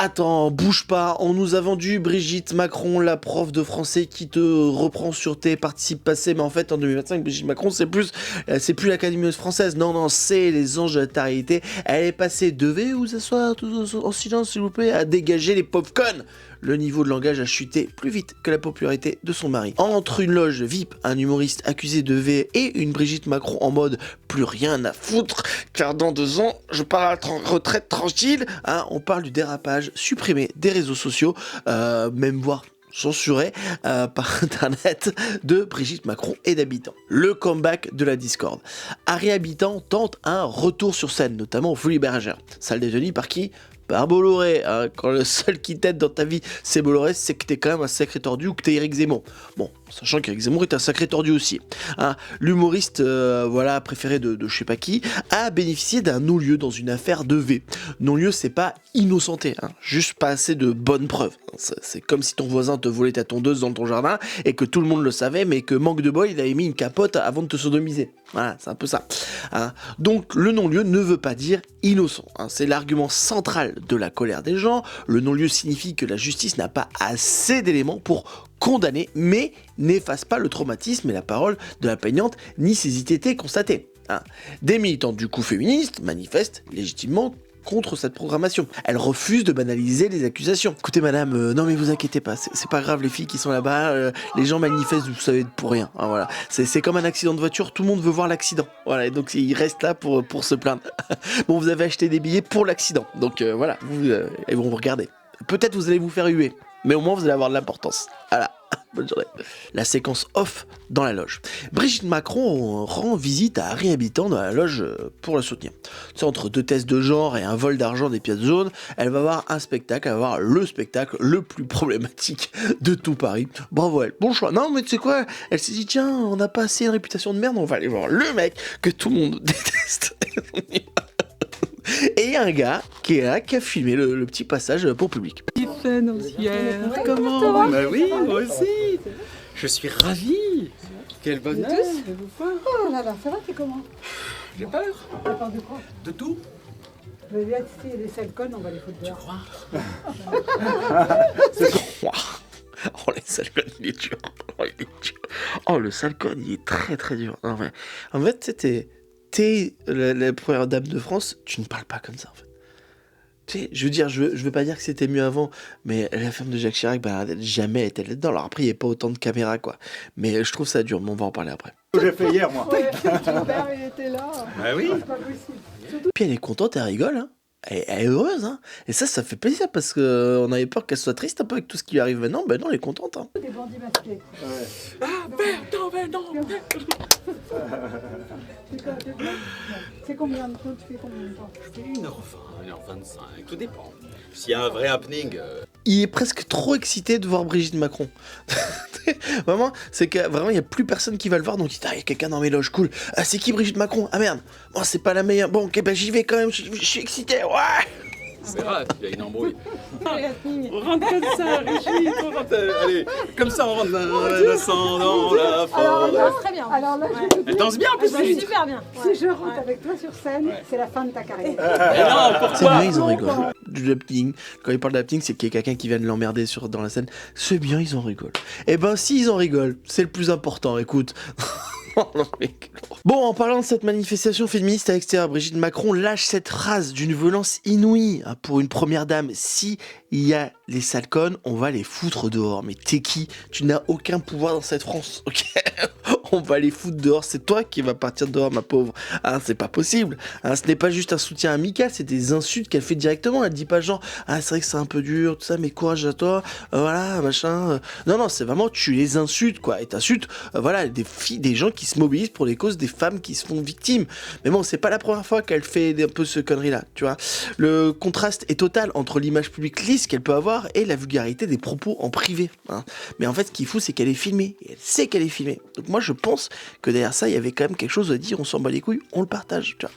Attends, bouge pas, on nous a vendu Brigitte Macron, la prof de français qui te reprend sur tes participes passés, mais en fait en 2025, Brigitte Macron c'est plus l'Académie française, non, c'est les anges de la tariété, elle est passée, devez vous asseoir tous en silence s'il vous plaît, à dégager les pauvres connes. Le niveau de langage a chuté plus vite que la popularité de son mari. Entre une loge VIP, un humoriste accusé de V et une Brigitte Macron en mode plus rien à foutre, car dans 2 ans, je pars à la retraite tranquille, on parle du dérapage supprimé des réseaux sociaux, même voire censuré par internet de Brigitte Macron et d'habitants. Le comeback de la Discord. Harry Habitant tente un retour sur scène, notamment au Folies Bergère. Salle détenue par qui ? Par Bolloré, quand le seul qui t'aide dans ta vie c'est Bolloré, c'est que t'es quand même un sacré tordu ou que t'es Éric Zemmour. Bon, sachant qu'Éric Zemmour est un sacré tordu aussi. L'humoriste, préféré de je sais pas qui, a bénéficié d'un non-lieu dans une affaire de V. Non-lieu, c'est pas innocenté, juste pas assez de bonnes preuves. C'est comme si ton voisin te volait ta tondeuse dans ton jardin et que tout le monde le savait, mais que manque de bol, il avait mis une capote avant de te sodomiser. Voilà, c'est un peu ça. Donc le non-lieu ne veut pas dire innocent. C'est l'argument central de la colère des gens. Le non-lieu signifie que la justice n'a pas assez d'éléments pour condamner, mais n'efface pas le traumatisme et la parole de la plaignante, ni ses ITT constatées. Des militantes du coup féministes manifestent légitimement contre cette programmation. Elle refuse de banaliser les accusations. Écoutez madame, non mais vous inquiétez pas, c'est pas grave les filles qui sont là-bas, les gens manifestent, vous savez, pour rien. Voilà. C'est comme un accident de voiture, tout le monde veut voir l'accident. Voilà, et donc ils restent là pour se plaindre. Bon, vous avez acheté des billets pour l'accident, donc voilà, ils vont vous regarder. Peut-être vous allez vous faire huer, mais au moins vous allez avoir de l'importance. Voilà. Bonne journée. La séquence off dans la loge. Brigitte Macron rend visite à Harry Habitant dans la loge pour le soutenir. C'est entre 2 tests de genre et un vol d'argent des pièces jaunes, elle va voir un spectacle, elle va voir le spectacle le plus problématique de tout Paris. Bravo elle. Bon choix. Non mais tu sais quoi, elle s'est dit tiens, on n'a pas assez une réputation de merde, on va aller voir le mec que tout le monde déteste. Et il y a un gars qui est là, qui a filmé le petit passage pour public. Comment ? Bah oui, moi aussi. Je suis ravi. Quelle bonne douce. Oh là là, ça va, t'es comment? J'ai peur. T'as peur de quoi? De tout. Je vais bien tester les sales connes, on va les foutre Tu dehors. crois? Oh, le salcon, il est dur. Oh, le salcon, il est très très dur. Non, mais, en fait, t'es la première dame de France, tu ne parles pas comme ça en fait. Tu sais, je veux dire, je veux pas dire que c'était mieux avant, mais la femme de Jacques Chirac, jamais était là-dedans. Alors après, il n'y a pas autant de caméras, quoi. Mais je trouve ça dur, mais on va en parler après. J'ai fait hier, moi. Ouais, Robert, il était là. Bah oui. C'est pas possible. Puis elle est contente, elle rigole, Elle est heureuse, Et ça fait plaisir, parce qu'on avait peur qu'elle soit triste un peu avec tout ce qui lui arrive maintenant. Ben non, elle est contente, Des bandits masqués. Ah, merde, non. C'est combien de temps? Tu fais combien de temps? C'est 1h20, 1h25, tout dépend. S'il y a un vrai happening... Il est presque trop excité de voir Brigitte Macron. Vraiment, c'est que vraiment il y a plus personne qui va le voir, donc il dit, il y a quelqu'un dans mes loges, cool. Ah, c'est qui Brigitte Macron? Ah merde, bon c'est pas la meilleure. Bon ok, j'y vais quand même, je suis excité, ouais. C'est rare, il y a une embrouille. On rentre comme ça, Régis, on rentre... Allez, comme ça on rentre le sang dans la forêt. danse très bien. Alors là, Elle danse bien en plus, Elle danse super bien. si je rentre avec toi sur scène, c'est la fin de ta carrière. Et non, C'est pourquoi? bien, ils en rigolent. Du happening. Quand ils parlent d'happening, c'est qu'il y a quelqu'un qui vient de l'emmerder dans la scène. C'est bien, ils en rigolent. Eh ben, si ils en rigolent, c'est le plus important, écoute. Bon, en parlant de cette manifestation féministe à l'extérieur, Brigitte Macron lâche cette phrase d'une violence inouïe pour une première dame. Si il y a les sales connes, on va les foutre dehors. Mais t'es qui? Tu n'as aucun pouvoir dans cette France, ok? On va les foutre dehors, c'est toi qui vas partir dehors, ma pauvre. C'est pas possible. Ce n'est pas juste un soutien amical, c'est des insultes qu'elle fait directement. Elle dit pas genre, c'est vrai que c'est un peu dur, tout ça, mais courage à toi, voilà, machin. Non, c'est vraiment, tu les insultes, quoi. Et t'insultes, des gens qui se mobilisent pour les causes des femmes qui se font victimes. Mais bon, c'est pas la première fois qu'elle fait un peu ce connerie-là, tu vois. Le contraste est total entre l'image publique lisse qu'elle peut avoir et la vulgarité des propos en privé. Mais en fait, ce qu'il faut, c'est qu'elle est filmée. Et elle sait qu'elle est filmée. Donc moi, je pense que derrière ça, il y avait quand même quelque chose à dire. On s'en bat les couilles, on le partage, tu vois.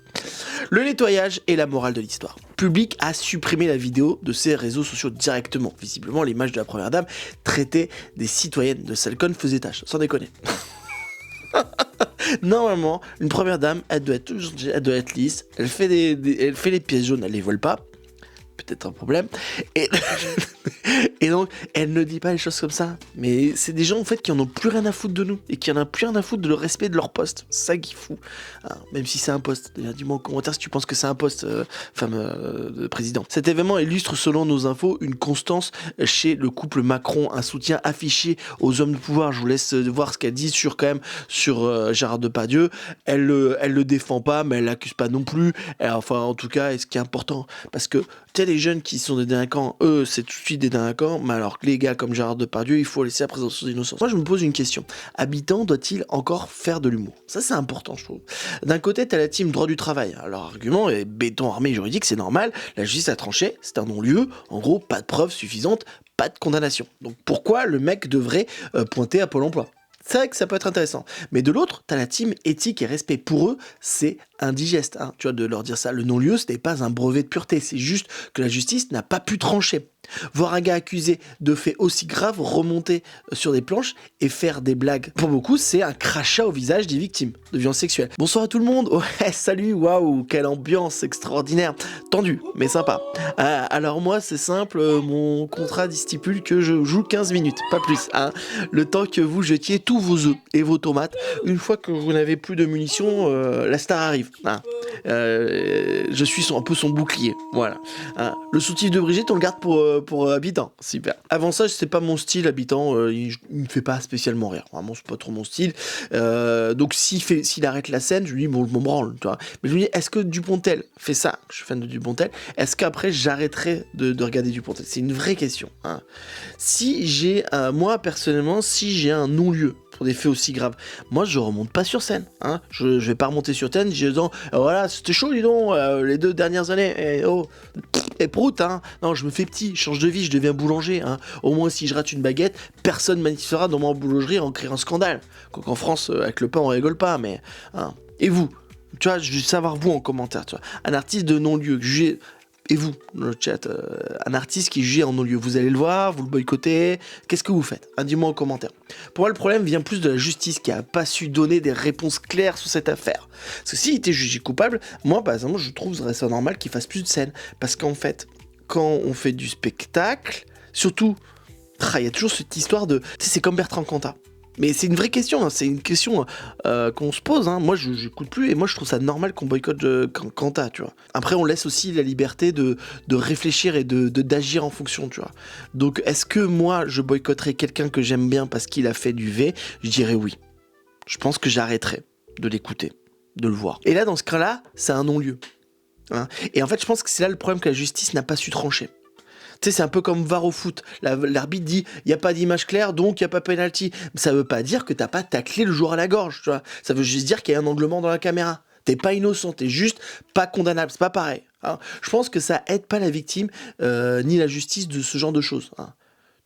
Le nettoyage est la morale de l'histoire. Public a supprimé la vidéo de ses réseaux sociaux directement. Visiblement, l'image de la première dame traitée des citoyennes de Salcone faisait tâche. Sans déconner. Normalement, une première dame, elle doit être lisse, elle fait les pièces jaunes, elle les vole pas. peut-être un problème. Et, et donc, elle ne dit pas les choses comme ça. Mais c'est des gens, en fait, qui en ont plus rien à foutre de nous. Et qui en ont plus rien à foutre de le respect de leur poste. C'est ça qui fout. Hein, même si c'est un poste. D'ailleurs, dis-moi en commentaire si tu penses que c'est un poste, femme de président. Cet événement illustre, selon nos infos, une constance chez le couple Macron. Un soutien affiché aux hommes de pouvoir. Je vous laisse voir ce qu'elle dit sur, quand même, sur Gérard Depardieu. Elle le défend pas, mais elle l'accuse pas non plus. Enfin, en tout cas, ce qui est important, parce que, tu sais, les jeunes qui sont des délinquants, eux, c'est tout de suite des délinquants, mais alors que les gars comme Gérard Depardieu, il faut laisser la présomption d'innocence. Moi, je me pose une question. Habitant doit-il encore faire de l'humour? Ça, c'est important, je trouve. D'un côté, t'as la team droit du travail. Alors, argument est béton armé juridique, c'est normal. La justice a tranché, c'est un non-lieu. En gros, pas de preuves suffisantes, pas de condamnation. Donc, pourquoi le mec devrait pointer à Pôle emploi? C'est vrai que ça peut être intéressant. Mais de l'autre, t'as la team éthique et respect. Pour eux, c'est indigeste. Hein. Tu vois, de leur dire ça. Le non-lieu, ce n'est pas un brevet de pureté. C'est juste que la justice n'a pas pu trancher. Voir un gars accusé de faits aussi graves remonter sur des planches et faire des blagues. Pour beaucoup, c'est un crachat au visage des victimes de violences sexuelles. Bonsoir à tout le monde. Ouais, salut, waouh, quelle ambiance extraordinaire. Tendue, mais sympa. Alors moi, c'est simple, mon contrat stipule que je joue 15 minutes, pas plus. Hein. Le temps que vous jetiez tous vos œufs et vos tomates. Une fois que vous n'avez plus de munitions, la star arrive. Hein. Je suis un peu son bouclier. Voilà. Hein. Le soutif de Brigitte, on le garde pour Habitant. Super. Avant ça, c'est pas mon style, Habitant. Il me fait pas spécialement rire. Vraiment, c'est pas trop mon style. Donc, s'il arrête la scène, je lui dis, bon, je m'en branle. Tu vois. Mais je lui dis, est-ce que Dupontel fait ça? Je suis fan de Dupontel. Est-ce qu'après, j'arrêterai de regarder Dupontel? C'est une vraie question. Hein. Si j'ai, moi, personnellement, si j'ai un non-lieu pour des faits aussi graves, moi, je remonte pas sur scène. Hein. Je vais pas remonter sur scène en disant, voilà, c'était chaud, dis donc, les 2 dernières années. Et prout, hein. Non, je me fais petit, je change de vie, je deviens boulanger. Hein. Au moins, si je rate une baguette, personne ne manifestera dans ma boulangerie en créant un scandale. Quoiqu'en France, avec le pain, on rigole pas, mais... Hein. Et vous? Tu vois, je veux savoir vous en commentaire, tu vois. Un artiste de non-lieu, jugé... Et vous, dans le chat, un artiste qui est jugé en non-lieu, vous allez le voir, vous le boycottez, qu'est-ce que vous faites? Dis-moi en commentaire. Pour moi, le problème vient plus de la justice qui a pas su donner des réponses claires sur cette affaire. Parce que s'il était jugé coupable, moi, par exemple, je trouverais ça normal qu'il fasse plus de scènes. Parce qu'en fait, quand on fait du spectacle, surtout, il y a toujours cette histoire de... Tu sais, c'est comme Bertrand Cantat. Mais c'est une vraie question, hein. C'est une question qu'on se pose. Hein. Moi, je n'écoute plus et moi, je trouve ça normal qu'on boycotte Cantat, tu vois. Après, on laisse aussi la liberté de réfléchir et d'agir en fonction, tu vois. Donc, est-ce que moi, je boycotterais quelqu'un que j'aime bien parce qu'il a fait du V? Je dirais oui. Je pense que j'arrêterais de l'écouter, de le voir. Et là, dans ce cas-là, c'est un non-lieu. Hein. Et en fait, je pense que c'est là le problème que la justice n'a pas su trancher. Tu sais, c'est un peu comme VAR au foot. L'arbitre dit, il n'y a pas d'image claire, donc il n'y a pas penalty. Ça veut pas dire que t'as pas taclé le joueur à la gorge, tu vois. Ça veut juste dire qu'il y a un anglement dans la caméra. T'es pas innocent, t'es juste pas condamnable, c'est pas pareil. Hein. Je pense que ça aide pas la victime, ni la justice de ce genre de choses. Hein.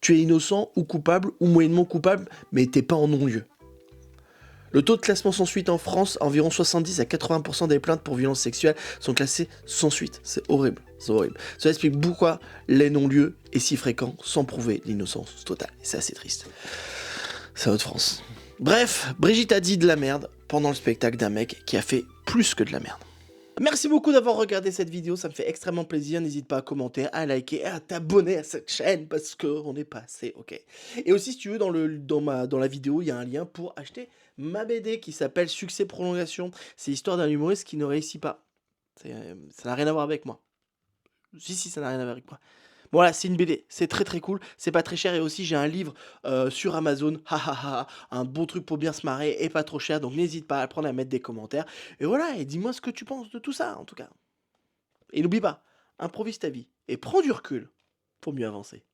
Tu es innocent ou coupable, ou moyennement coupable, mais t'es pas en non-lieu. Le taux de classement sans suite en France, environ 70 à 80% des plaintes pour violences sexuelles sont classées sans suite. C'est horrible, c'est horrible. Cela explique pourquoi les non-lieux est si fréquent sans prouver l'innocence totale. Et c'est assez triste. C'est notre France. Bref, Brigitte a dit de la merde pendant le spectacle d'un mec qui a fait plus que de la merde. Merci beaucoup d'avoir regardé cette vidéo, ça me fait extrêmement plaisir. N'hésite pas à commenter, à liker et à t'abonner à cette chaîne parce qu'on est passé, ok. Et aussi, si tu veux, dans la vidéo, il y a un lien pour acheter ma BD qui s'appelle Succès Prolongation. C'est l'histoire d'un humoriste qui ne réussit pas. Ça n'a rien à voir avec moi. Si, ça n'a rien à voir avec moi. Bon, voilà, c'est une BD, c'est très très cool, c'est pas très cher et aussi j'ai un livre sur Amazon, un bon truc pour bien se marrer et pas trop cher, donc n'hésite pas à prendre à mettre des commentaires. Et voilà, et dis-moi ce que tu penses de tout ça en tout cas. Et n'oublie pas, improvise ta vie et prends du recul pour mieux avancer.